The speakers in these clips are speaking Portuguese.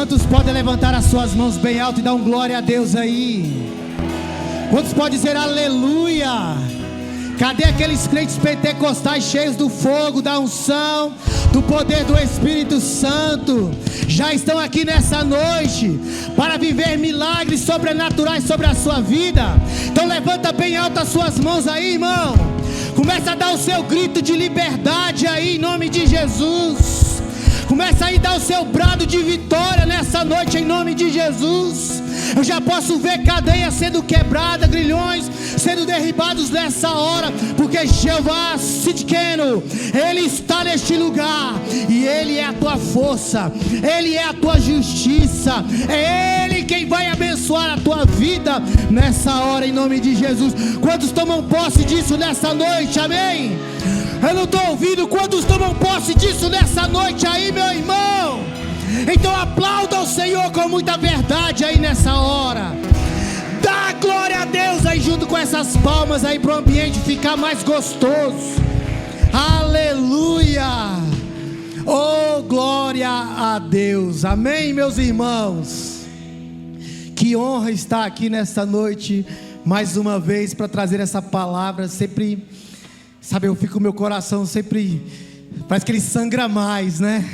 Quantos podem levantar as suas mãos bem alto e dar um glória a Deus aí? Quantos podem dizer aleluia? Cadê aqueles crentes pentecostais cheios do fogo, da unção, do poder do Espírito Santo? Já estão aqui nessa noite para viver milagres sobrenaturais sobre a sua vida. Então levanta bem alto as suas mãos aí, irmão. Começa a dar o seu grito de liberdade aí, em nome de Jesus. Começa aí a dar o seu brado de vitória nessa noite, em nome de Jesus. Eu já posso ver cadeias sendo quebradas, grilhões sendo derribados nessa hora, porque Jeová Sidkeno, Ele está neste lugar, e Ele é a tua força, Ele é a tua justiça, é Ele quem vai abençoar a tua vida nessa hora, em nome de Jesus. Quantos tomam posse disso nessa noite? Amém? Eu não estou ouvindo. Quantos tomam posse disso nessa noite aí, meu irmão? Então aplauda o Senhor com muita verdade aí nessa hora. Dá glória a Deus aí junto com essas palmas aí, para o ambiente ficar mais gostoso. Aleluia. Oh, glória a Deus. Amém, meus irmãos. Que honra estar aqui nessa noite mais uma vez para trazer essa palavra. Sempre, sabe, eu fico com o meu coração sempre, parece que ele sangra mais, né?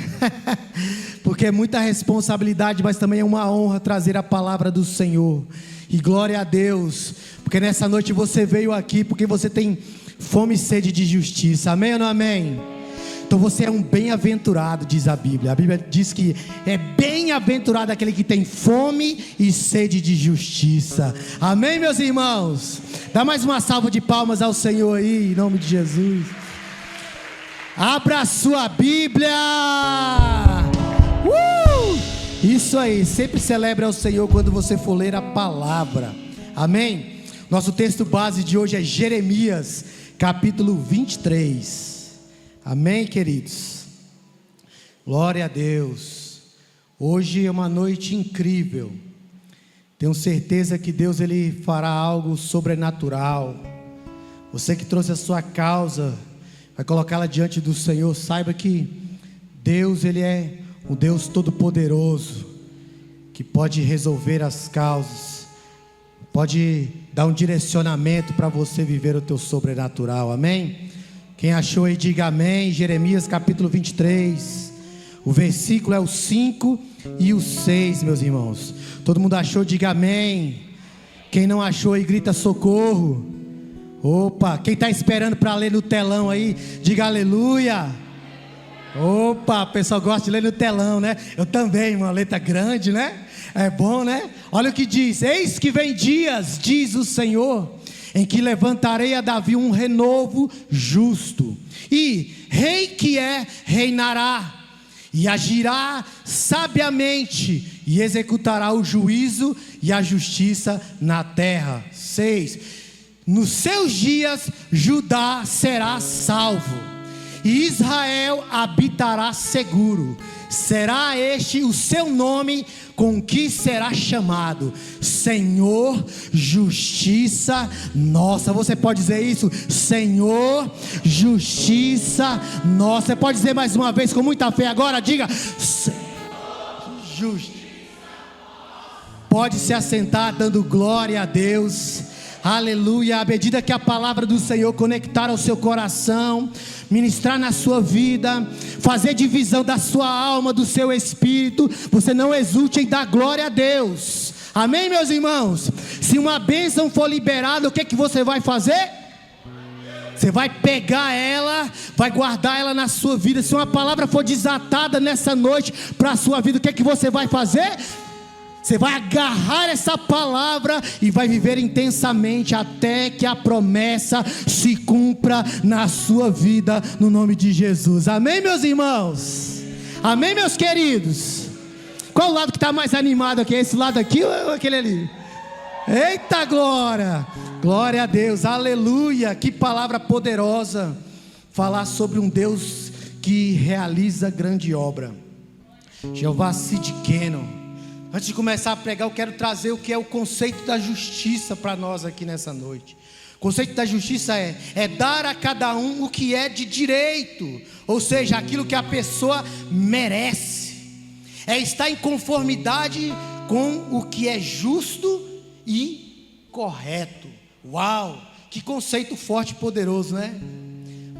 Porque é muita responsabilidade, mas também é uma honra trazer a palavra do Senhor. E glória a Deus, porque nessa noite você veio aqui porque você tem fome e sede de justiça. Amém ou não amém? Então você é um bem-aventurado, diz a Bíblia. A Bíblia diz que é bem-aventurado aquele que tem fome e sede de justiça. Amém, meus irmãos? Dá mais uma salva de palmas ao Senhor aí, em nome de Jesus. Abra a sua Bíblia. Isso aí, sempre celebre ao Senhor quando você for ler a palavra. Amém? Nosso texto base de hoje é Jeremias, capítulo 23. Amém, queridos? Glória a Deus. Hoje é uma noite incrível. Tenho certeza que Deus ele fará algo sobrenatural. Você que trouxe a sua causa, vai colocá-la diante do Senhor. Saiba que Deus ele é um Deus todo-poderoso, que pode resolver as causas, pode dar um direcionamento para você viver o teu sobrenatural. Amém? Quem achou aí diga amém. Jeremias capítulo 23, o versículo é o 5 e o 6, meus irmãos. Todo mundo achou, diga amém. Quem não achou aí grita socorro. Opa, quem está esperando para ler no telão aí, diga aleluia. Opa, o pessoal gosta de ler no telão, né? Eu também, uma letra grande, né? É bom, né? Olha o que diz: eis que vem dias, diz o Senhor, em que levantarei a Davi um renovo justo, e rei que é, reinará, e agirá sabiamente, e executará o juízo e a justiça na terra. 6. Nos seus dias Judá será salvo, e Israel habitará seguro. Será este o seu nome com que será chamado: Senhor, justiça nossa. Você pode dizer isso? Senhor, justiça nossa. Você pode dizer mais uma vez com muita fé agora? Diga: Senhor, justiça. Pode se assentar dando glória a Deus. Aleluia. À medida que a palavra do Senhor conectar ao seu coração, ministrar na sua vida, fazer divisão da sua alma, do seu espírito, você não exulte em dar glória a Deus. Amém, meus irmãos? Se uma bênção for liberada, o que que você vai fazer? Você vai pegar ela, vai guardar ela na sua vida. Se uma palavra for desatada nessa noite para a sua vida, o que que você vai fazer? Você vai agarrar essa palavra e vai viver intensamente até que a promessa se cumpra na sua vida, no nome de Jesus. Amém, meus irmãos? Amém, meus queridos? Qual o lado que está mais animado aqui? Esse lado aqui ou aquele ali? Eita glória! Glória a Deus, aleluia! Que palavra poderosa! Falar sobre um Deus que realiza grande obra. Jeová Sidkeno. Antes de começar a pregar, eu quero trazer o que é o conceito da justiça para nós aqui nessa noite. O conceito da justiça é dar a cada um o que é de direito, ou seja, aquilo que a pessoa merece. é estar em conformidade com o que é justo e correto. Uau, que conceito forte e poderoso, né?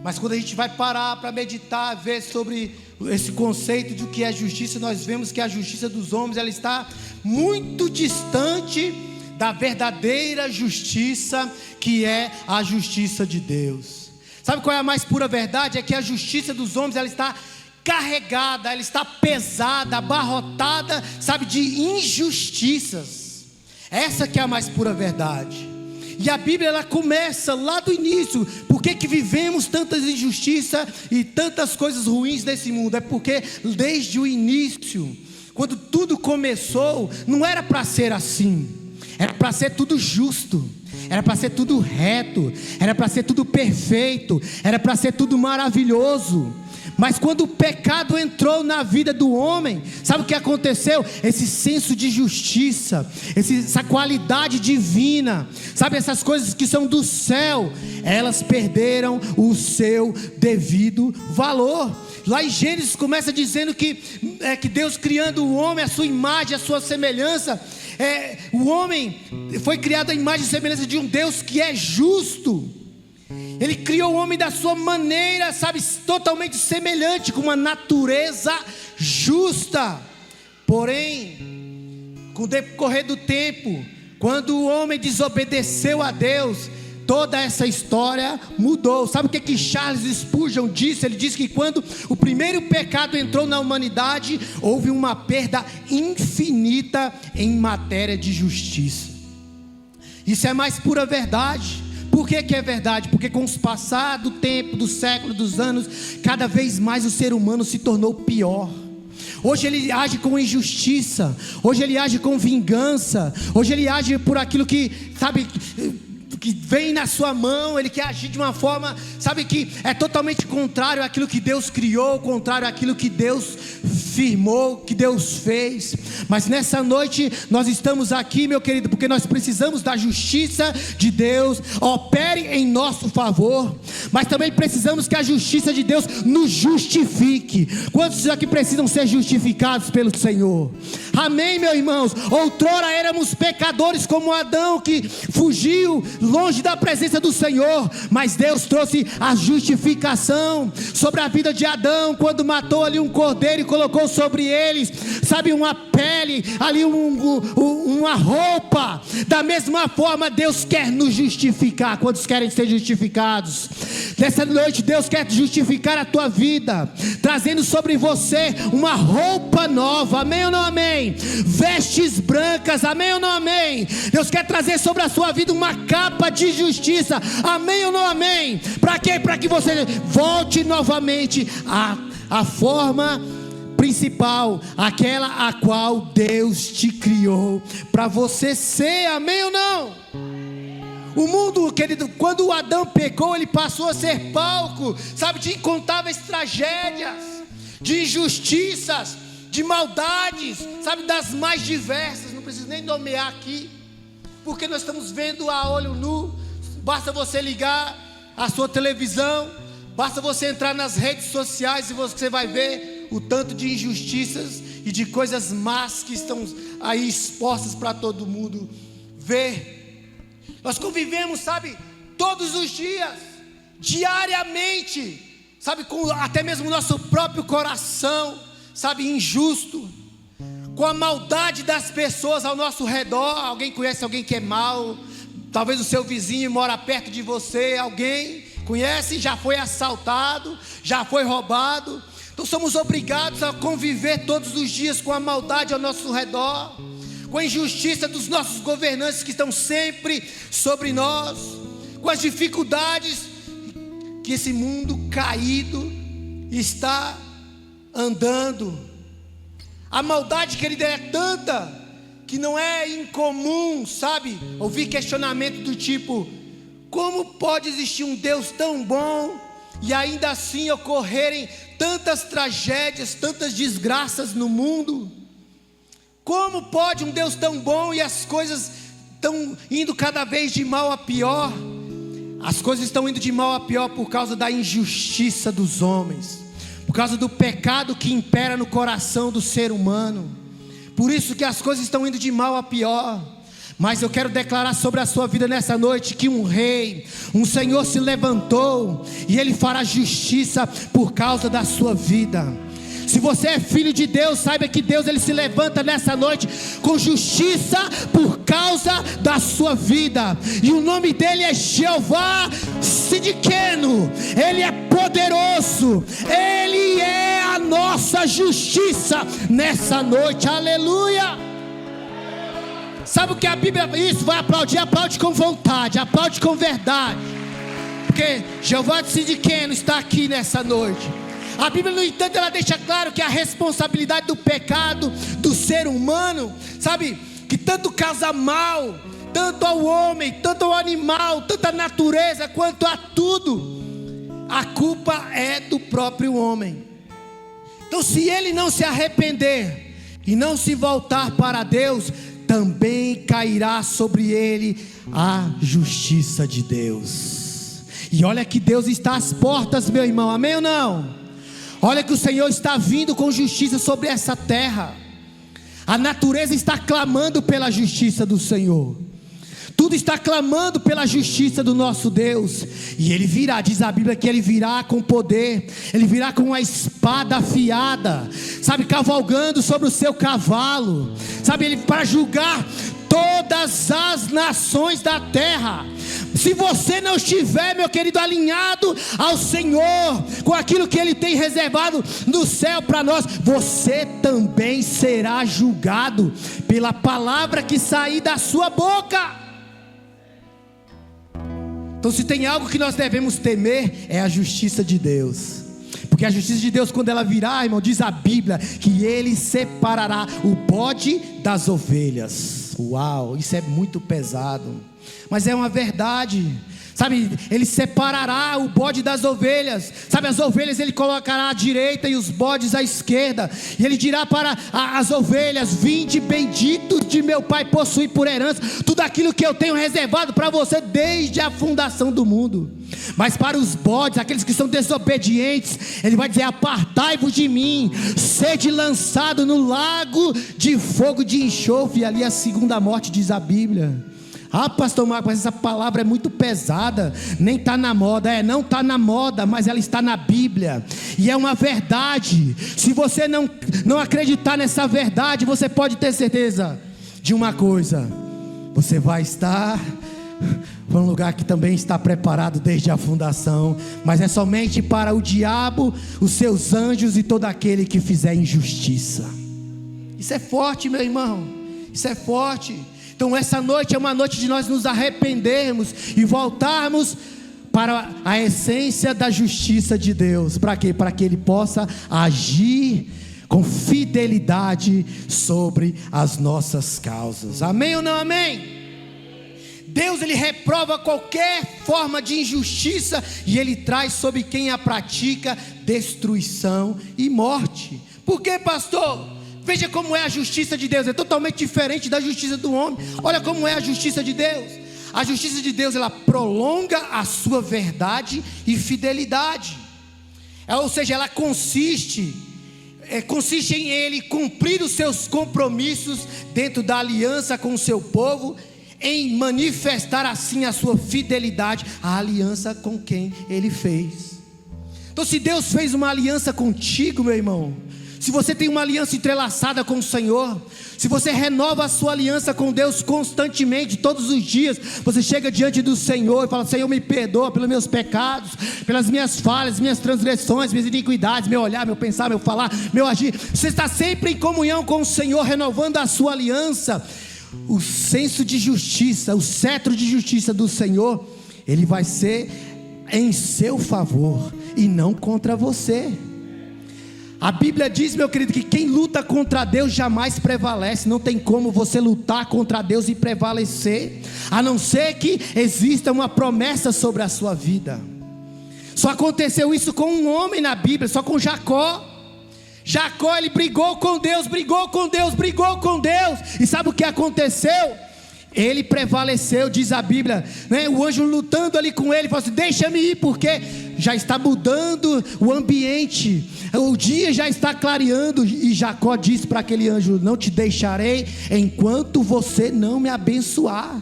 Mas quando a gente vai parar para meditar, ver sobre esse conceito de o que é justiça, nós vemos que a justiça dos homens, ela está muito distante da verdadeira justiça, que é a justiça de Deus. Sabe qual é a mais pura verdade? É que a justiça dos homens, ela está carregada, ela está pesada, abarrotada, sabe, de injustiças. Essa que é a mais pura verdade. E a Bíblia, ela começa lá do início. Por que vivemos tantas injustiças e tantas coisas ruins nesse mundo? É porque desde o início, quando tudo começou, não era para ser assim. Era para ser tudo justo, era para ser tudo reto, era para ser tudo perfeito, era para ser tudo maravilhoso. Mas quando o pecado entrou na vida do homem, sabe o que aconteceu? Esse senso de justiça, essa qualidade divina, sabe, essas coisas que são do céu, elas perderam o seu devido valor. Lá em Gênesis começa dizendo que Deus criando o homem, a sua imagem, a sua semelhança. O homem foi criado à imagem e semelhança de um Deus que é justo. Ele criou o homem da sua maneira, sabe, totalmente semelhante, com uma natureza justa. Porém, com o decorrer do tempo, quando o homem desobedeceu a Deus, toda essa história mudou. Sabe o que Charles Spurgeon disse? Ele disse que quando o primeiro pecado entrou na humanidade, houve uma perda infinita em matéria de justiça. Isso é a mais pura verdade. Por que é verdade? Porque com o passar do tempo, do século, dos anos, cada vez mais o ser humano se tornou pior. Hoje ele age com injustiça, hoje ele age com vingança, hoje ele age por aquilo que, sabe, que vem na sua mão. Ele quer agir de uma forma, sabe, que é totalmente contrário àquilo que Deus criou, contrário àquilo que Deus firmou, que Deus fez. Mas nessa noite nós estamos aqui, meu querido, porque nós precisamos da justiça de Deus opere em nosso favor, mas também precisamos que a justiça de Deus nos justifique. Quantos aqui precisam ser justificados pelo Senhor? Amém, meus irmãos? Outrora éramos pecadores como Adão, que fugiu longe da presença do Senhor, mas Deus trouxe a justificação sobre a vida de Adão, quando matou ali um cordeiro e colocou sobre eles, sabe, uma pele, ali uma roupa. Da mesma forma Deus quer nos justificar. Quantos querem ser justificados? Nessa noite Deus quer justificar a tua vida, trazendo sobre você uma roupa nova, amém ou não amém? Vestes brancas, amém ou não amém? Deus quer trazer sobre a sua vida uma capa de justiça, amém ou não amém? Para quê? Para que você volte novamente à forma principal, aquela a qual Deus te criou para você ser, amém ou não? O mundo, querido, quando o Adão pecou, ele passou a ser palco, sabe, de incontáveis tragédias, de injustiças, de maldades, sabe, das mais diversas. Não preciso nem nomear aqui, porque nós estamos vendo a olho nu. Basta você ligar a sua televisão, basta você entrar nas redes sociais e você vai ver o tanto de injustiças e de coisas más que estão aí expostas para todo mundo ver. Nós convivemos, sabe, todos os dias, diariamente, sabe, com até mesmo o nosso próprio coração, sabe, injusto, com a maldade das pessoas ao nosso redor. Alguém conhece alguém que é mau? Talvez o seu vizinho mora perto de você. Alguém conhece? Já foi assaltado, já foi roubado. Então somos obrigados a conviver todos os dias com a maldade ao nosso redor, com a injustiça dos nossos governantes que estão sempre sobre nós, com as dificuldades que esse mundo caído está andando. A maldade, querida, é tanta que não é incomum, sabe, ouvir questionamento do tipo: como pode existir um Deus tão bom e ainda assim ocorrerem tantas tragédias, tantas desgraças no mundo? Como pode um Deus tão bom e as coisas estão indo cada vez de mal a pior? As coisas estão indo de mal a pior por causa da injustiça dos homens, por causa do pecado que impera no coração do ser humano. Por isso que as coisas estão indo de mal a pior. Mas eu quero declarar sobre a sua vida nessa noite que um rei, um Senhor se levantou e Ele fará justiça por causa da sua vida. Se você é filho de Deus, saiba que Deus Ele se levanta nessa noite com justiça por causa da sua vida. E o nome dEle é Jeová Tsidkenu. Ele é poderoso, Ele é a nossa justiça nessa noite, aleluia. Sabe o que a Bíblia, isso, vai aplaudir, aplaude com vontade, aplaude com verdade, porque Jeová Tsidkenu está aqui nessa noite. A Bíblia, no entanto, ela deixa claro que a responsabilidade do pecado do ser humano, sabe, que tanto causa mal, tanto ao homem, tanto ao animal, tanto à natureza, quanto a tudo, a culpa é do próprio homem. Então, se ele não se arrepender e não se voltar para Deus, também cairá sobre ele a justiça de Deus. E olha que Deus está às portas, meu irmão, amém ou não? Olha que o Senhor está vindo com justiça sobre essa terra. A natureza está clamando pela justiça do Senhor. Tudo está clamando pela justiça do nosso Deus. E Ele virá, diz a Bíblia que Ele virá com poder. Ele virá com uma espada afiada, sabe, cavalgando sobre o seu cavalo, sabe, Ele para julgar todas as nações da terra. Se você não estiver, meu querido, alinhado ao Senhor, com aquilo que Ele tem reservado no céu para nós, você também será julgado pela palavra que sair da sua boca. Então, se tem algo que nós devemos temer, é a justiça de Deus. Porque a justiça de Deus, quando ela virá, irmão, diz a Bíblia que Ele separará o bode das ovelhas. Uau, isso é muito pesado, mas é uma verdade. Sabe, Ele separará o bode das ovelhas. Sabe, as ovelhas Ele colocará à direita e os bodes à esquerda. E Ele dirá para as ovelhas: vinde benditos de meu Pai, possuir por herança tudo aquilo que eu tenho reservado para você desde a fundação do mundo. Mas para os bodes, aqueles que são desobedientes, Ele vai dizer: apartai-vos de mim, sede lançado no lago de fogo de enxofre. E ali a segunda morte, diz a Bíblia. Ah, pastor Marcos, mas essa palavra é muito pesada, nem está na moda. Não está na moda, mas ela está na Bíblia, e é uma verdade. Se você não acreditar nessa verdade, você pode ter certeza de uma coisa: você vai estar para um lugar que também está preparado desde a fundação, mas é somente para o diabo, os seus anjos e todo aquele que fizer injustiça. Isso é forte, meu irmão, isso é forte. Então essa noite é uma noite de nós nos arrependermos e voltarmos para a essência da justiça de Deus. Para quê? Para que Ele possa agir com fidelidade sobre as nossas causas. Amém ou não amém? Deus, Ele reprova qualquer forma de injustiça e Ele traz sobre quem a pratica destruição e morte. Por quê, pastor? Veja como é a justiça de Deus, é totalmente diferente da justiça do homem. Olha como é a justiça de Deus. A justiça de Deus, ela prolonga a sua verdade e fidelidade. Ou seja, ela consiste em Ele cumprir os seus compromissos dentro da aliança com o seu povo, em manifestar assim a sua fidelidade à aliança com quem Ele fez. Então, se Deus fez uma aliança contigo, meu irmão, se você tem uma aliança entrelaçada com o Senhor, se você renova a sua aliança com Deus constantemente, todos os dias, você chega diante do Senhor e fala: Senhor, me perdoa pelos meus pecados, pelas minhas falhas, minhas transgressões, minhas iniquidades, meu olhar, meu pensar, meu falar, meu agir. Você está sempre em comunhão com o Senhor, renovando a sua aliança. O senso de justiça, o cetro de justiça do Senhor, ele vai ser em seu favor e não contra você. A Bíblia diz, meu querido, que quem luta contra Deus jamais prevalece. Não tem como você lutar contra Deus e prevalecer, a não ser que exista uma promessa sobre a sua vida. Só aconteceu isso com um homem na Bíblia, só com Jacó. Jacó, ele brigou com Deus, e sabe o que aconteceu? Ele prevaleceu, diz a Bíblia, né? O anjo lutando ali com ele, falou assim: deixa-me ir, porque já está mudando o ambiente, o dia já está clareando, e Jacó disse para aquele anjo: não te deixarei enquanto você não me abençoar.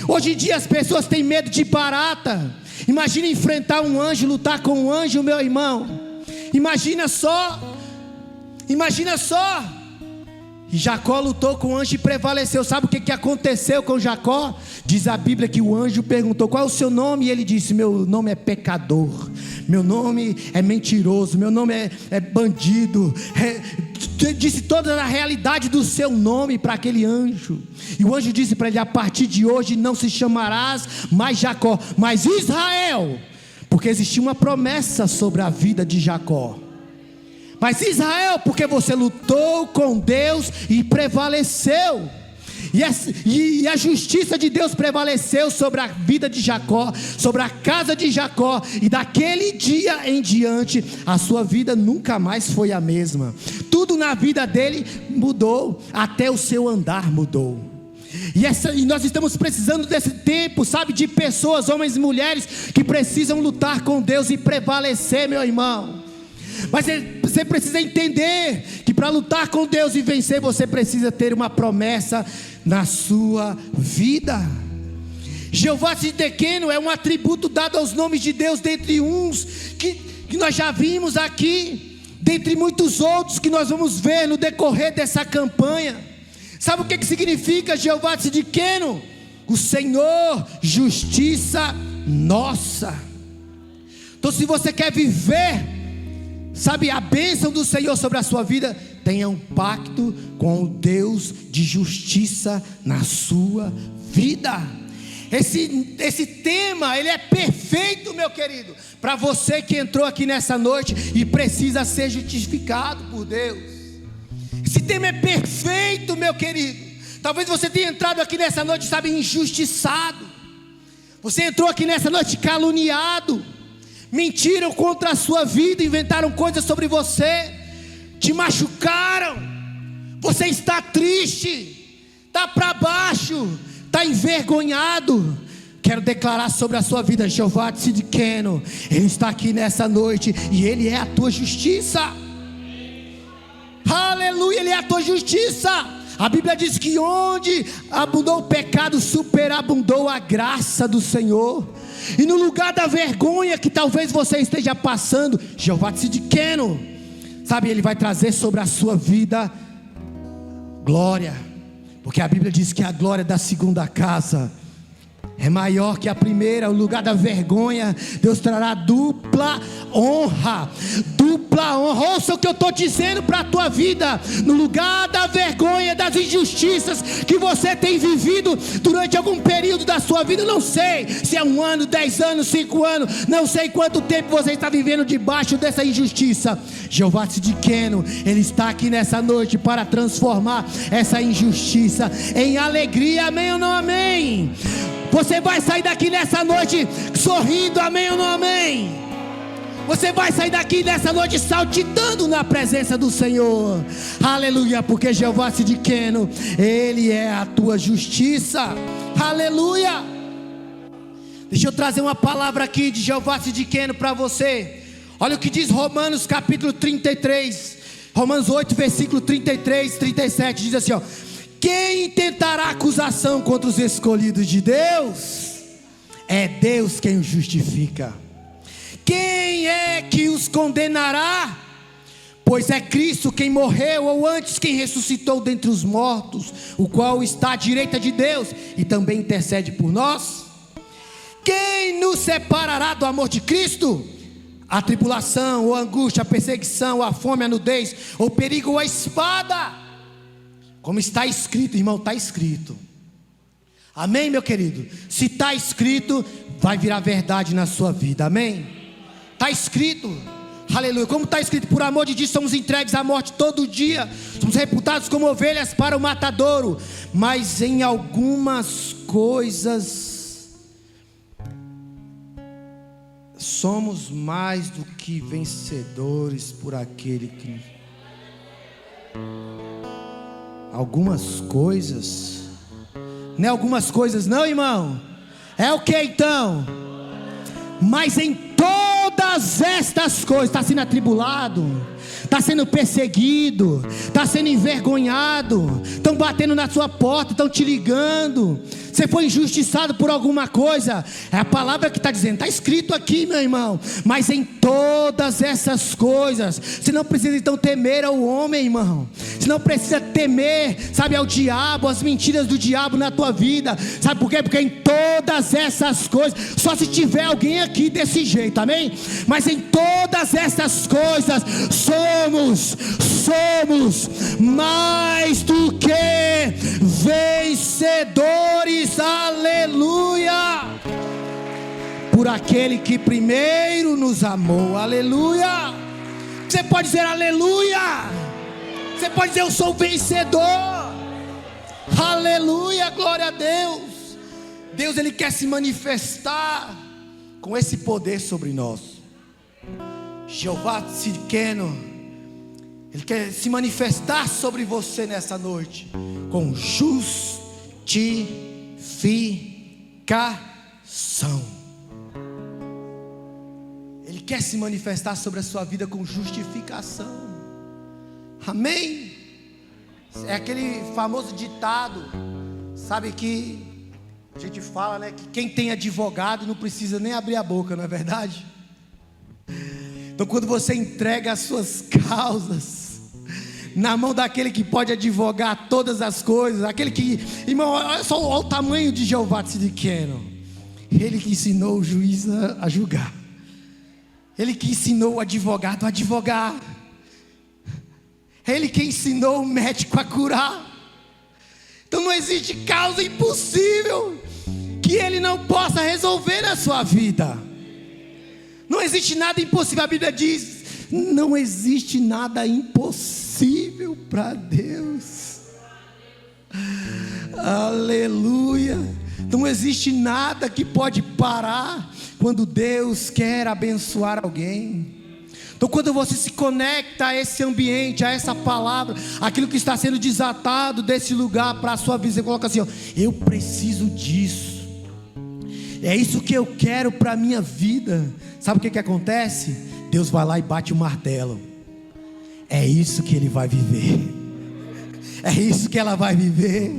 Hoje em dia as pessoas têm medo de barata. Imagina enfrentar um anjo, lutar com um anjo, meu irmão. Imagina só. E Jacó lutou com o anjo e prevaleceu. Sabe o que aconteceu com Jacó? Diz a Bíblia que o anjo perguntou: qual é o seu nome? E ele disse: meu nome é pecador, meu nome é mentiroso, meu nome é bandido. Disse toda a realidade do seu nome para aquele anjo. E o anjo disse para ele: a partir de hoje não se chamarás mais Jacó, mas Israel, porque existia uma promessa sobre a vida de Jacó. Mas porque você lutou com Deus e prevaleceu, e a justiça de Deus prevaleceu sobre a vida de Jacó, sobre a casa de Jacó, e daquele dia em diante a sua vida nunca mais foi a mesma. Tudo na vida dele mudou, até o seu andar mudou. E nós estamos precisando desse tempo, sabe, de pessoas, homens e mulheres, que precisam lutar com Deus e prevalecer, meu irmão. Mas você precisa entender que para lutar com Deus e vencer, você precisa ter uma promessa na sua vida. Jeová Tsidkenu é um atributo dado aos nomes de Deus, dentre uns que nós já vimos aqui, dentre muitos outros que nós vamos ver no decorrer dessa campanha. Sabe o que significa Jeová Tsidkenu? O Senhor, justiça nossa. Então, se você quer viver, sabe, a bênção do Senhor sobre a sua vida, tenha um pacto com o Deus de justiça na sua vida. Esse tema, ele é perfeito, meu querido, para você que entrou aqui nessa noite e precisa ser justificado por Deus. Esse tema é perfeito, meu querido. Talvez você tenha entrado aqui nessa noite, sabe, injustiçado. Você entrou aqui nessa noite caluniado. Mentiram contra a sua vida, inventaram coisas sobre você, te machucaram. Você está triste, está para baixo, está envergonhado. Quero declarar sobre a sua vida: Jeová Tsidkenu, Ele está aqui nessa noite e Ele é a tua justiça. Aleluia, Ele é a tua justiça. A Bíblia diz que onde abundou o pecado, superabundou a graça do Senhor. E no lugar da vergonha que talvez você esteja passando, Jeová Tsidkenu, sabe, Ele vai trazer sobre a sua vida glória. Porque a Bíblia diz que a glória da segunda casa é maior que a primeira. O lugar da vergonha, Deus trará dupla honra. Dupla honra. Ouça o que eu estou dizendo para a tua vida. No lugar da vergonha, das injustiças que você tem vivido durante algum período da sua vida, não sei se é 1 ano, 10 anos, 5 anos, não sei quanto tempo você está vivendo debaixo dessa injustiça. Jeová Tsidkenu, Ele está aqui nessa noite para transformar essa injustiça em alegria. Amém ou não amém? Você vai sair daqui nessa noite sorrindo, amém ou não amém? Você vai sair daqui nessa noite saltitando na presença do Senhor. Aleluia, porque Jeová Tsidkenu, Ele é a tua justiça. Aleluia. Deixa eu trazer uma palavra aqui de Jeová Tsidkenu para você. Olha o que diz Romanos capítulo 33, Romanos 8 versículo 33, 37, diz assim, ó: quem intentará acusação contra os escolhidos de Deus? É Deus quem os justifica. Quem é que os condenará? Pois é Cristo quem morreu, ou antes quem ressuscitou dentre os mortos, o qual está à direita de Deus e também intercede por nós. Quem nos separará do amor de Cristo? A tribulação, ou a angústia, a perseguição, a fome, a nudez, ou perigo, ou a espada. Como está escrito, irmão, está escrito. Amém, meu querido? Se está escrito, vai virar verdade na sua vida, amém? Está escrito, aleluia. Como está escrito, por amor de Deus somos entregues à morte todo dia, somos reputados como ovelhas para o matadouro. Mas em algumas coisas somos mais do que vencedores por aquele que... Algumas coisas, não é algumas coisas não, irmão, é o que então? Mas em todas todas estas coisas, está sendo atribulado, está sendo perseguido, está sendo envergonhado, estão batendo na sua porta, estão te ligando, você foi injustiçado por alguma coisa, é a palavra que está dizendo, está escrito aqui, meu irmão. Mas em todas essas coisas, você não precisa então temer ao homem, irmão. Você não precisa temer, sabe, ao diabo, as mentiras do diabo na tua vida. Sabe por quê? Porque em todas essas coisas, só se tiver alguém aqui desse jeito, amém? Mas em todas essas coisas, somos mais do que vencedores. Aleluia, por aquele que primeiro nos amou. Aleluia. Você pode dizer aleluia. Você pode dizer eu sou vencedor. Aleluia, glória a Deus. Deus, Ele quer se manifestar com esse poder sobre nós. Jeová Tsidkenu, Ele quer se manifestar sobre você nessa noite com justificação. Ele quer se manifestar sobre a sua vida com justificação. Amém? É aquele famoso ditado, sabe, que a gente fala, né, que quem tem advogado não precisa nem abrir a boca, não é verdade? Então quando você entrega as suas causas na mão daquele que pode advogar todas as coisas, aquele que, irmão, olha só o tamanho de Jeová Tsidkenu. Ele que ensinou o juiz a julgar, Ele que ensinou o advogado a advogar, Ele que ensinou o médico a curar. Então não existe causa impossível que Ele não possa resolver na sua vida. Não existe nada impossível. A Bíblia diz, não existe nada impossível para Deus. Aleluia. Não existe nada que pode parar quando Deus quer abençoar alguém. Então quando você se conecta a esse ambiente, a essa palavra, aquilo que está sendo desatado desse lugar para a sua vida, você coloca assim, ó, eu preciso disso, é isso que eu quero para a minha vida. Sabe o que acontece? Deus vai lá e bate o martelo. É isso que ele vai viver, é isso que ela vai viver.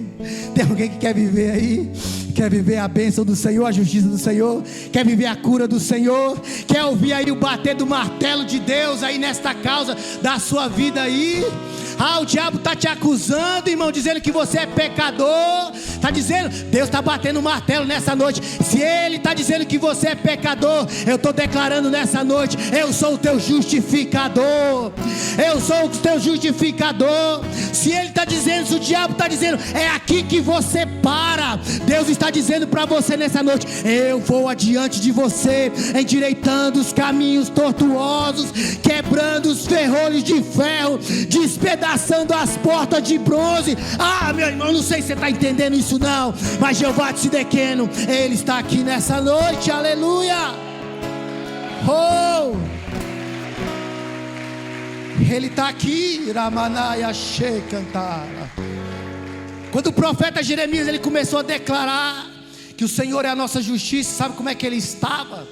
Tem alguém que quer viver aí? Quer viver a bênção do Senhor, a justiça do Senhor? Quer viver a cura do Senhor? Quer ouvir aí o bater do martelo de Deus aí nesta causa da sua vida aí? O diabo está te acusando, irmão, dizendo que você é pecador. Está dizendo, Deus está batendo o martelo nessa noite. Se Ele está dizendo que você é pecador, eu estou declarando nessa noite, eu sou o teu justificador. Eu sou o teu justificador. Se Ele está dizendo, se o diabo está dizendo, é aqui que você para, Deus está dizendo para você nessa noite, eu vou adiante de você, endireitando os caminhos tortuosos, quebrando os ferrolhos de ferro, despedaçando as portas de bronze. Meu irmão, não sei se você está entendendo isso não, mas Jeová Tsidkenu, Ele está aqui nessa noite. Aleluia. Ele está aqui. Ramanaya Shekantara. Quando o profeta Jeremias ele começou a declarar que o Senhor é a nossa justiça, sabe como é que ele estava?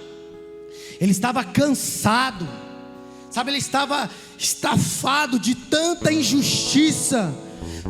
Ele estava cansado, sabe, ele estava estafado de tanta injustiça,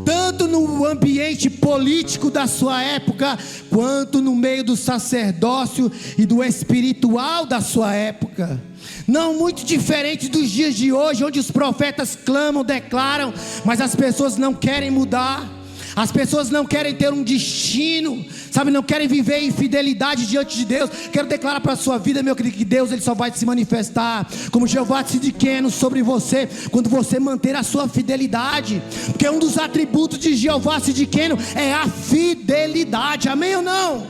tanto no ambiente político da sua época, quanto no meio do sacerdócio e do espiritual da sua época. Não muito diferente dos dias de hoje, onde os profetas clamam, declaram, mas as pessoas não querem mudar. As pessoas não querem ter um destino, sabe, não querem viver em fidelidade diante de Deus. Quero declarar para a sua vida, meu querido, que Deus ele só vai se manifestar como Jeová Tsidkenu sobre você quando você manter a sua fidelidade, porque um dos atributos de Jeová Tsidkenu é a fidelidade, amém ou não?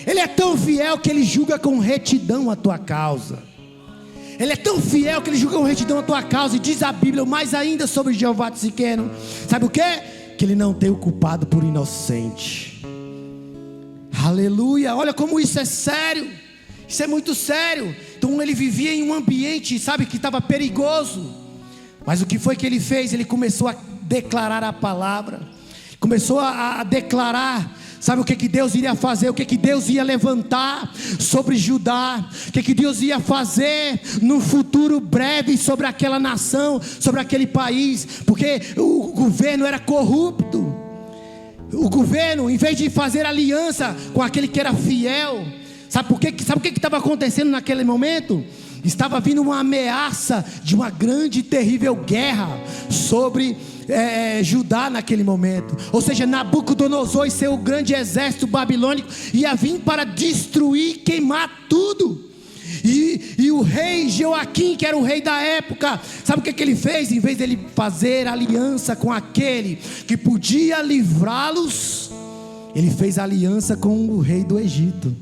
Ele é tão fiel que ele julga com retidão a tua causa. Ele é tão fiel que ele julga com retidão a tua causa. E diz a Bíblia mais ainda sobre Jeová Tsidkenu, sabe o que? Que ele não tem o culpado por inocente. Aleluia, olha como isso é sério. Isso é muito sério. Então ele vivia em um ambiente, sabe, que estava perigoso. Mas o que foi que ele fez? Ele começou a declarar a palavra. Começou a declarar, Sabe o que Deus iria fazer? O que Deus ia levantar sobre Judá? O que Deus ia fazer no futuro breve sobre aquela nação, sobre aquele país? Porque o governo era corrupto. O governo, em vez de fazer aliança com aquele que era fiel, sabe o que estava acontecendo naquele momento? Estava vindo uma ameaça de uma grande e terrível guerra sobre Judá naquele momento. Ou seja, Nabucodonosor e seu grande exército babilônico ia vir para destruir, queimar tudo. E o rei Joaquim, que era o rei da época, sabe o que ele fez? Em vez dele fazer aliança com aquele que podia livrá-los, ele fez aliança com o rei do Egito,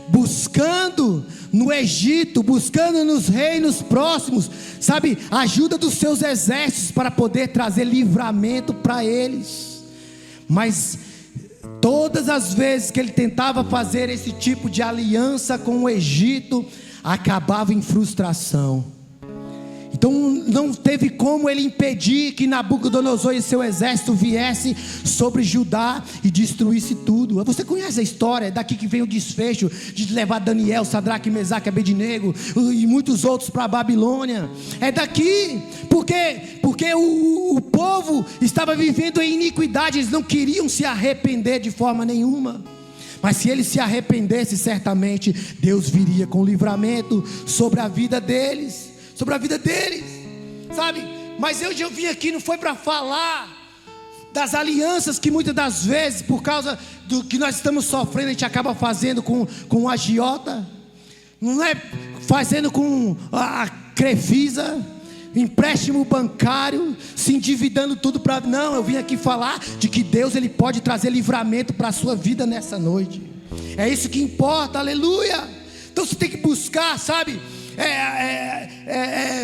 buscando no Egito, buscando nos reinos próximos, sabe, a ajuda dos seus exércitos para poder trazer livramento para eles. Mas todas as vezes que ele tentava fazer esse tipo de aliança com o Egito, acabava em frustração. Então não teve como ele impedir que Nabucodonosor e seu exército viesse sobre Judá e destruísse tudo. Você conhece a história? É daqui que vem o desfecho de levar Daniel, Sadraque, Mesaque, Abednego e muitos outros para a Babilônia. É daqui, porque o povo estava vivendo em iniquidade. Eles não queriam se arrepender de forma nenhuma. Mas se eles se arrependessem, certamente Deus viria com livramento sobre a vida deles. Sabe? Mas hoje eu vim aqui não foi para falar das alianças que muitas das vezes, por causa do que nós estamos sofrendo, a gente acaba fazendo com o agiota, não é fazendo com a Crefisa, empréstimo bancário, se endividando tudo para... Não, eu vim aqui falar de que Deus, Ele pode trazer livramento para a sua vida nessa noite. É isso que importa, aleluia. Então você tem que buscar, sabe,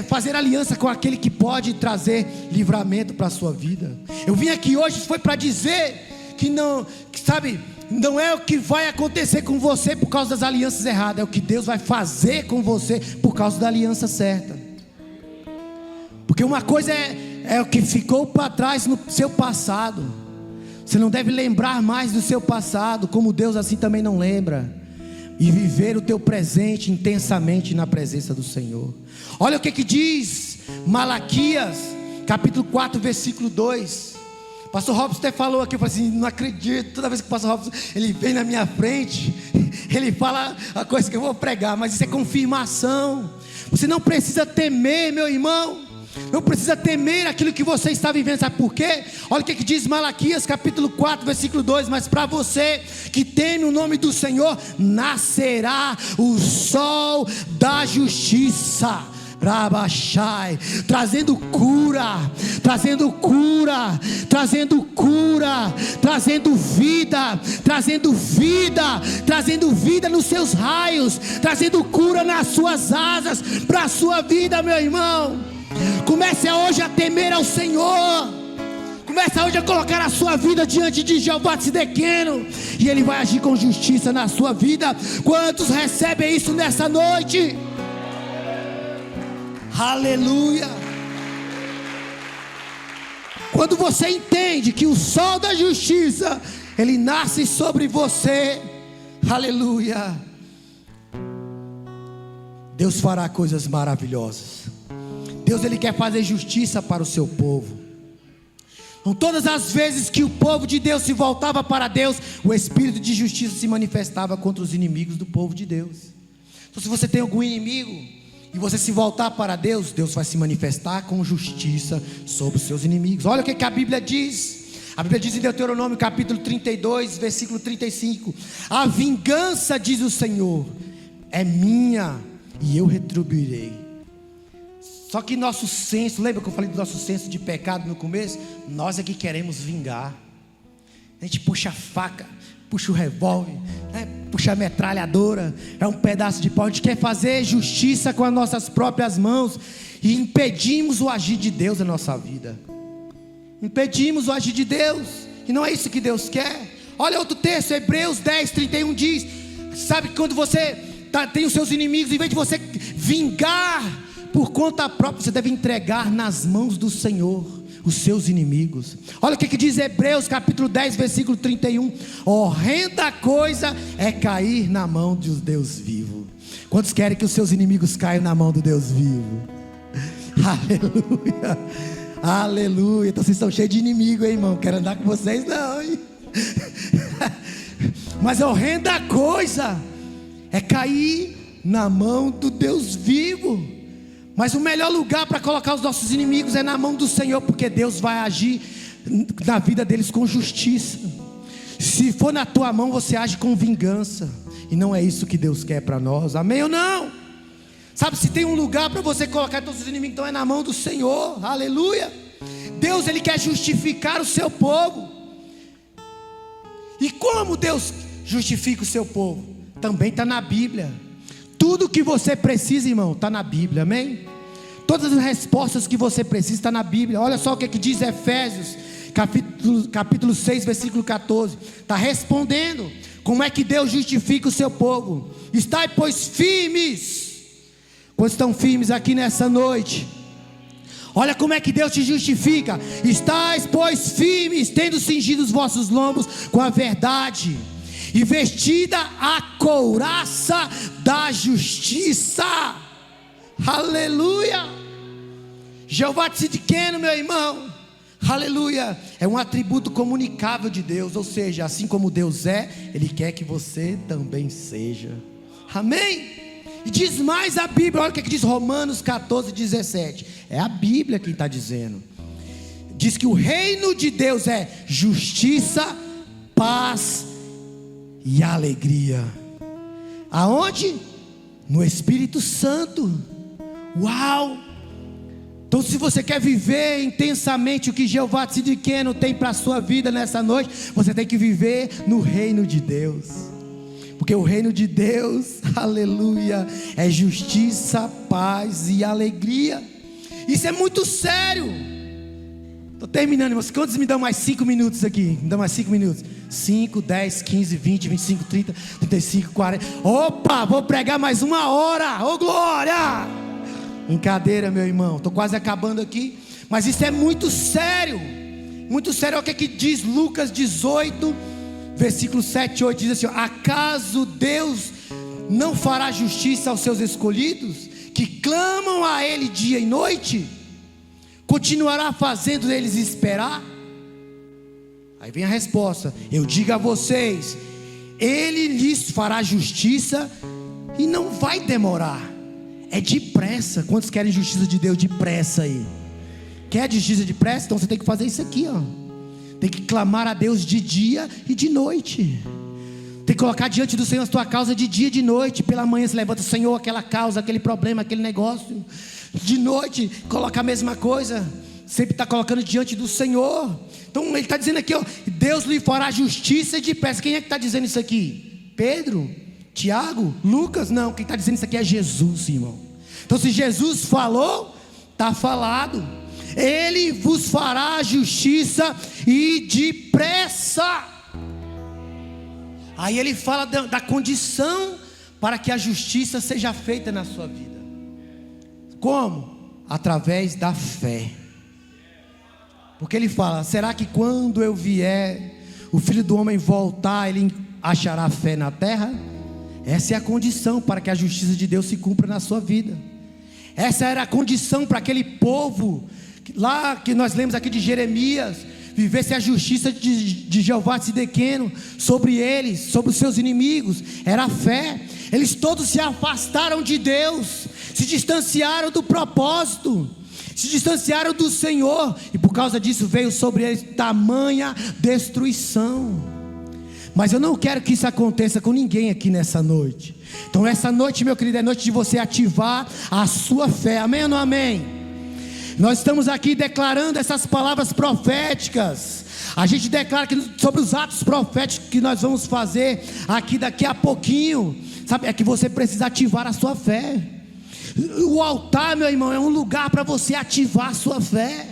fazer aliança com aquele que pode trazer livramento para a sua vida. Eu vim aqui hoje foi para dizer que não, sabe, não é o que vai acontecer com você por causa das alianças erradas, é o que Deus vai fazer com você por causa da aliança certa. Porque uma coisa é o que ficou para trás no seu passado. Você não deve lembrar mais do seu passado, como Deus assim também não lembra. E viver o teu presente intensamente na presença do Senhor. Olha o que diz Malaquias, capítulo 4, versículo 2. Pastor Robson até falou aqui, eu falei assim, não acredito. Toda vez que o pastor Robson, ele vem na minha frente, ele fala a coisa que eu vou pregar, mas isso é confirmação. Você não precisa temer, meu irmão. Não precisa temer aquilo que você está vivendo. Sabe por quê? Olha o que diz Malaquias capítulo 4 versículo 2. Mas para você que teme o nome do Senhor, nascerá o sol da justiça, Rabachai, trazendo cura, trazendo cura, trazendo cura, trazendo vida, trazendo vida, trazendo vida nos seus raios, trazendo cura nas suas asas para a sua vida, meu irmão. Comece hoje a temer ao Senhor. Comece hoje a colocar a sua vida diante de Jeová Tsidkenu, e Ele vai agir com justiça na sua vida. Quantos recebem isso nessa noite? Aleluia. Quando você entende que o sol da justiça, ele nasce sobre você, aleluia, Deus fará coisas maravilhosas. Deus, Ele quer fazer justiça para o seu povo. Então, todas as vezes que o povo de Deus se voltava para Deus, o Espírito de justiça se manifestava contra os inimigos do povo de Deus. Então, se você tem algum inimigo e você se voltar para Deus, Deus vai se manifestar com justiça sobre os seus inimigos. Olha o que a Bíblia diz. A Bíblia diz em Deuteronômio capítulo 32, versículo 35: a vingança, diz o Senhor, é minha e eu retribuirei. Só que nosso senso, lembra que eu falei do nosso senso de pecado no começo? Nós é que queremos vingar. A gente puxa a faca, puxa o revólver, né? Puxa a metralhadora, é um pedaço de pau. A gente quer fazer justiça com as nossas próprias mãos e impedimos o agir de Deus na nossa vida. Impedimos o agir de Deus, e não é isso que Deus quer. Olha outro texto, Hebreus 10, 31 diz: sabe que quando você tem os seus inimigos, em vez de você vingar por conta própria, você deve entregar nas mãos do Senhor. os seus inimigos. Olha o que diz Hebreus capítulo 10 versículo 31. Horrenda coisa é cair na mão de Deus vivo. Quantos querem que os seus inimigos caiam na mão do Deus vivo? Aleluia, aleluia. Então vocês estão cheios de inimigo, hein, irmão? Quero andar com vocês não, hein? Mas horrenda coisa é cair na mão do Deus vivo. Mas o melhor lugar para colocar os nossos inimigos é na mão do Senhor, porque Deus vai agir na vida deles com justiça. Se for na tua mão, você age com vingança, e não é isso que Deus quer para nós, amém ou não? Sabe, se tem um lugar para você colocar todos os inimigos, então é na mão do Senhor, aleluia. Deus, Ele quer justificar o seu povo. E como Deus justifica o seu povo? Também está na Bíblia. Tudo que você precisa, irmão, está na Bíblia, amém? Todas as respostas que você precisa está na Bíblia. Olha só o que diz Efésios capítulo 6 versículo 14. Está respondendo como é que Deus justifica o seu povo. Estai, pois, firmes. Quantos estão firmes aqui nessa noite? Olha como é que Deus te justifica. Estais, pois, firmes, tendo cingido os vossos lombos com a verdade, e vestida a couraça da justiça. Aleluia. Jeová Tzidkenu, meu irmão, aleluia, é um atributo comunicável de Deus. Ou seja, assim como Deus é, Ele quer que você também seja. Amém? E diz mais a Bíblia, olha o que diz Romanos 14, 17. É a Bíblia quem está dizendo. Diz que o reino de Deus é justiça, paz e alegria. Aonde? No Espírito Santo. Uau! Então, se você quer viver intensamente o que Jeová Tzidkenu tem para a sua vida nessa noite, você tem que viver no reino de Deus. Porque o reino de Deus, aleluia, é justiça, paz e alegria. Isso é muito sério. Estou terminando, irmãos. Quantos me dão mais 5 minutos aqui? Me dão mais 5 minutos. 5, 10, 15, 20, 25, 30, 35, 40. Opa, vou pregar mais 1 hora. Ô glória! Brincadeira, meu irmão. Estou quase acabando aqui. Mas isso é muito sério. Muito sério. Olha o que diz Lucas 18, versículo 7 e 8. Diz assim: acaso Deus não fará justiça aos seus escolhidos, que clamam a Ele dia e noite? Continuará fazendo eles esperar? Aí vem a resposta: eu digo a vocês, Ele lhes fará justiça e não vai demorar. É depressa. Quantos querem justiça de Deus depressa aí? Quer justiça depressa? Então você tem que fazer isso aqui, ó. Tem que clamar a Deus de dia e de noite. Tem que colocar diante do Senhor a tua causa de dia e de noite. Pela manhã se levanta: Senhor, aquela causa, aquele problema, aquele negócio. De noite, coloca a mesma coisa. Sempre está colocando diante do Senhor. Então ele está dizendo aqui, ó, Deus lhe fará justiça e depressa. Quem é que está dizendo isso aqui? Pedro? Tiago? Lucas? Não, quem está dizendo isso aqui é Jesus, irmão. Então se Jesus falou, está falado. Ele vos fará justiça e depressa. Aí ele fala da condição para que a justiça seja feita na sua vida. Como? Através da fé. Porque ele fala: será que quando eu vier, o Filho do Homem voltar, ele achará fé na terra? Essa é a condição para que a justiça de Deus se cumpra na sua vida. Essa era a condição para aquele povo lá que nós lemos aqui de Jeremias, vivesse a justiça de Jeová Tzidkenu sobre eles, sobre os seus inimigos. Era a fé. Eles todos se afastaram de Deus, se distanciaram do propósito, se distanciaram do Senhor, e por causa disso veio sobre eles tamanha destruição. Mas eu não quero que isso aconteça com ninguém aqui nessa noite. Então essa noite, meu querido, é noite de você ativar a sua fé. Amém ou não amém? Nós estamos aqui declarando essas palavras proféticas. A gente declara que sobre os atos proféticos que nós vamos fazer aqui daqui a pouquinho, sabe, é que você precisa ativar a sua fé. O altar, meu irmão, é um lugar para você ativar a sua fé.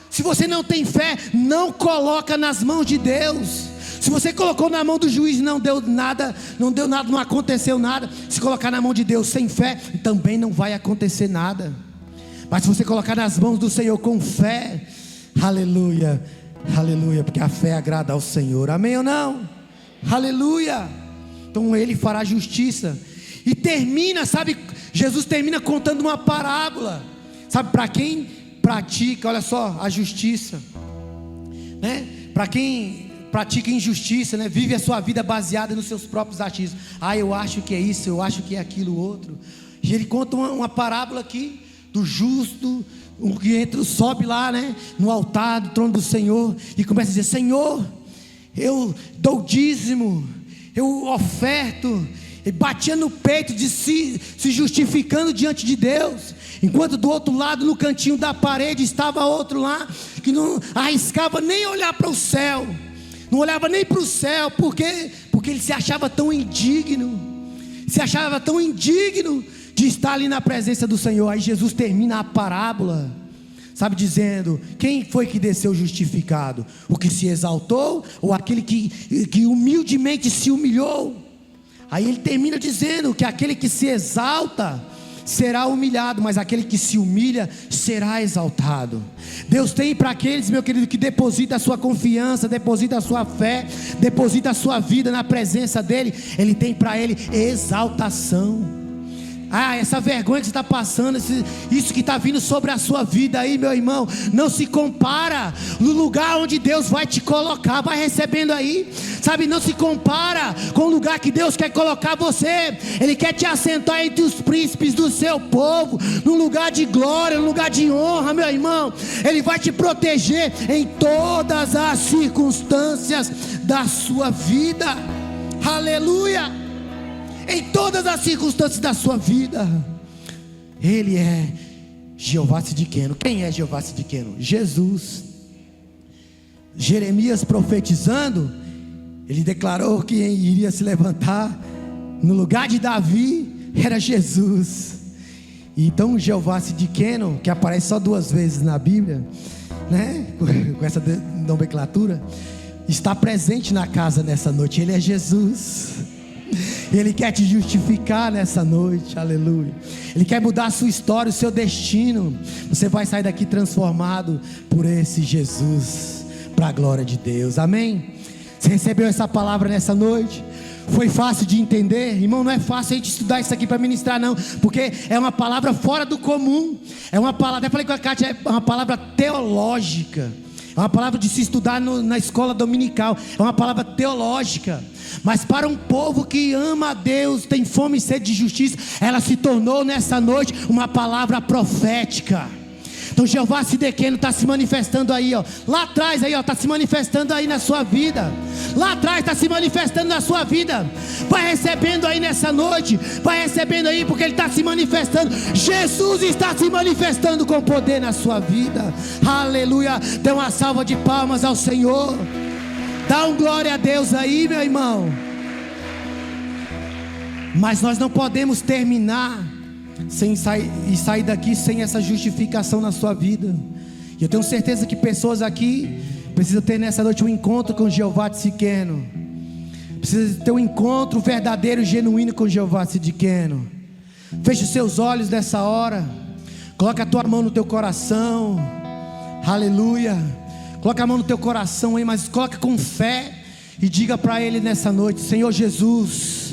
Se você não tem fé, não coloca nas mãos de Deus. Se você colocou na mão do juiz e não deu nada, não aconteceu nada. Se colocar na mão de Deus sem fé, também não vai acontecer nada. Mas se você colocar nas mãos do Senhor com fé, Aleluia, aleluia, porque a fé agrada ao Senhor, amém ou não? Aleluia. Então Ele fará justiça. E termina, sabe, Jesus termina contando uma parábola, sabe, para quem pratica, olha só, a justiça, né? Para quem pratica injustiça, né? Vive a sua vida baseada nos seus próprios achismos. Eu acho que é isso, eu acho que é aquilo outro. E Ele conta uma parábola aqui do justo, o que entra, sobe lá, né, no altar do trono do Senhor e começa a dizer: Senhor, eu dou dízimo, eu oferto, e batia no peito de se justificando diante de Deus, enquanto do outro lado, no cantinho da parede, estava outro lá, que não arriscava nem olhar para o céu, não olhava nem para o céu, porque ele se achava tão indigno, de estar ali na presença do Senhor. Aí Jesus termina a parábola, sabe, dizendo: quem foi que desceu justificado? O que se exaltou ou aquele que humildemente se humilhou? Aí ele termina dizendo que aquele que se exalta será humilhado, mas aquele que se humilha será exaltado. Deus tem para aqueles, meu querido, que deposita a sua confiança, deposita a sua fé, deposita a sua vida na presença dEle, Ele tem para ele exaltação. Essa vergonha que você está passando, isso que está vindo sobre a sua vida aí, meu irmão, não se compara no lugar onde Deus vai te colocar. Vai recebendo aí, sabe, não se compara com o lugar que Deus quer colocar você. Ele quer te assentar entre os príncipes do seu povo, num lugar de glória, num lugar de honra, meu irmão. Ele vai te proteger em todas as circunstâncias da sua vida. Aleluia. Em todas as circunstâncias da sua vida, Ele é Jeová Tsidkenu. Quem é Jeová Tsidkenu? Jesus. Jeremias profetizando, ele declarou que iria se levantar no lugar de Davi, era Jesus. Então Jeová Tsidkenu, que aparece só 2 vezes na Bíblia, né, com essa nomenclatura, está presente na casa nessa noite. Ele é Jesus. Ele quer te justificar nessa noite, aleluia. Ele quer mudar a sua história, o seu destino. Você vai sair daqui transformado por esse Jesus, para a glória de Deus, amém? Você recebeu essa palavra nessa noite? Foi fácil de entender? Irmão, não é fácil a gente estudar isso aqui para ministrar não, porque é uma palavra fora do comum. É uma palavra, até falei com a Kátia, é uma palavra teológica. É uma palavra de se estudar na escola dominical. É uma palavra teológica. Mas para um povo que ama a Deus, tem fome e sede de justiça, ela se tornou nessa noite uma palavra profética. Então Jeová Tsidkenu está se manifestando aí, ó. Lá atrás aí, ó, está se manifestando aí na sua vida. Lá atrás está se manifestando na sua vida. Vai recebendo aí nessa noite. Vai recebendo aí, porque Ele está se manifestando. Jesus está se manifestando com poder na sua vida. Aleluia. Dê uma salva de palmas ao Senhor. Dá um glória a Deus aí, meu irmão. Mas nós não podemos terminar sem sair daqui sem essa justificação na sua vida. E eu tenho certeza que pessoas aqui precisam ter nessa noite um encontro com Jeová Tsidkenu. Precisa ter um encontro verdadeiro e genuíno com Jeová Tsidkenu. Feche os seus olhos nessa hora. Coloca a tua mão no teu coração. Aleluia. Coloca a mão no teu coração aí, mas coloca com fé e diga para Ele nessa noite: Senhor Jesus.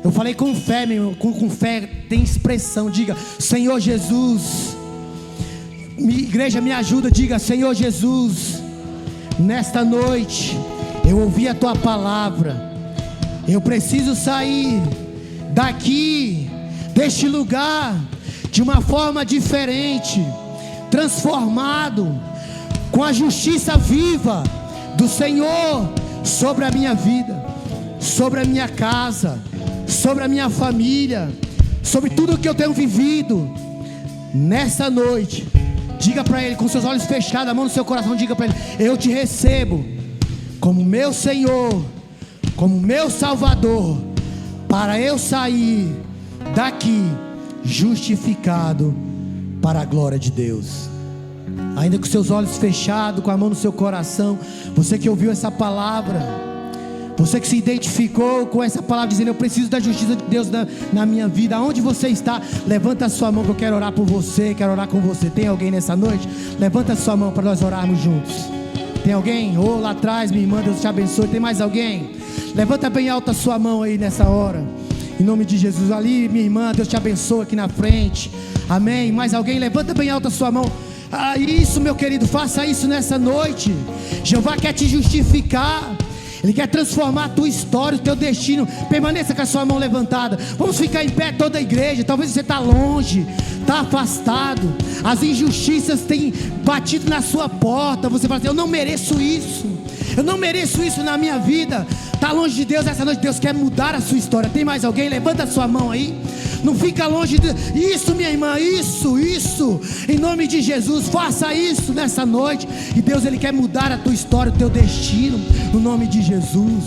Eu falei com fé, meu irmão, com fé tem expressão. Diga: Senhor Jesus. Igreja, me ajuda, diga: Senhor Jesus, nesta noite eu ouvi a Tua palavra. Eu preciso sair daqui, deste lugar, de uma forma diferente, transformado, com a justiça viva do Senhor sobre a minha vida, sobre a minha casa, sobre a minha família, sobre tudo que eu tenho vivido. Nessa noite, diga para Ele, com seus olhos fechados, a mão no seu coração, diga para Ele: eu te recebo como meu Senhor, como meu Salvador, para eu sair daqui justificado para a glória de Deus. Ainda com seus olhos fechados, com a mão no seu coração, você que ouviu essa palavra, Você que se identificou com essa palavra, dizendo: eu preciso da justiça de Deus na minha vida. Aonde você está, levanta a sua mão que eu quero orar por você, quero orar com você. Tem alguém nessa noite? Levanta a sua mão para nós orarmos juntos. Tem alguém? Ou lá atrás, minha irmã, Deus te abençoe. Tem mais alguém? Levanta bem alta a sua mão aí nessa hora, em nome de Jesus. Ali, minha irmã, Deus te abençoe aqui na frente. Amém. Mais alguém? Levanta bem alta a sua mão. Isso, meu querido, faça isso nessa noite. Jeová quer te justificar. Ele quer transformar a tua história, o teu destino. Permaneça com a sua mão levantada. Vamos ficar em pé toda a igreja. Talvez você está longe, está afastado. As injustiças têm batido na sua porta. Você fala assim: eu não mereço isso. Eu não mereço isso na minha vida. Está longe de Deus. Essa noite Deus quer mudar a sua história. Tem mais alguém? Levanta a sua mão aí. Não fica longe de... Isso, minha irmã, isso. Em nome de Jesus, faça isso nessa noite. E Deus, Ele quer mudar a tua história, o teu destino, no nome de Jesus.